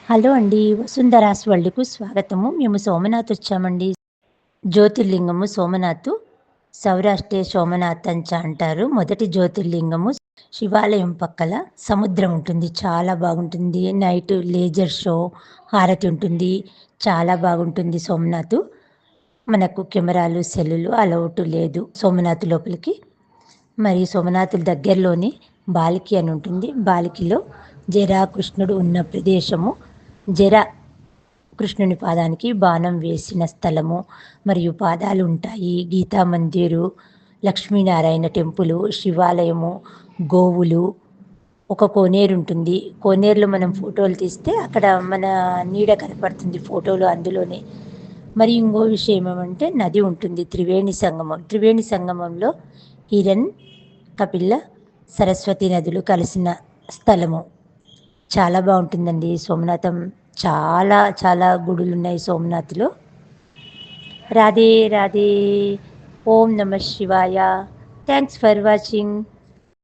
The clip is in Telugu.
హలో అండి. వసుంధరాస్ వరల్డ్‌కు స్వాగతము. మేము సోమనాథ్ వచ్చామండి. జ్యోతిర్లింగము సోమనాథు. సౌరాష్ట్రే సోమనాథంచ అంటారు. మొదటి జ్యోతిర్లింగము శివాలయం పక్కల సముద్రం ఉంటుంది. చాలా బాగుంటుంది. నైట్ లేజర్ షో, హారతి ఉంటుంది. చాలా బాగుంటుంది సోమనాథు. మనకు కెమెరాలు, సెల్లులు అలౌట్ లేదు సోమనాథ్ లోపలికి. మరి సోమనాథుల దగ్గరలోనే బాలికి అని ఉంటుంది. బాలికిలో జరా కృష్ణుడు ఉన్న ప్రదేశము. జర కృష్ణుని పాదానికి బాణం వేసిన స్థలము మరియు పాదాలు ఉంటాయి. గీతా మందిరు, లక్ష్మీనారాయణ టెంపులు, శివాలయము, గోవులు, ఒక కోనేరు ఉంటుంది. కోనేరులో మనం ఫోటోలు తీస్తే అక్కడ మన నీడ కనపడుతుంది ఫోటోలో అందులోనే. మరి ఇంకో విషయం ఏమంటే నది ఉంటుంది. త్రివేణి సంగమం. త్రివేణి సంగమంలో హిరణ్, కపిల, సరస్వతి నదులు కలిసిన స్థలము. చాలా బాగుంటుందండి సోమనాథం. చాలా చాలా గుడులున్నాయి సోమనాథ్‌లో. రాధే రాధే. ఓం నమః శివాయ. Thanks for watching.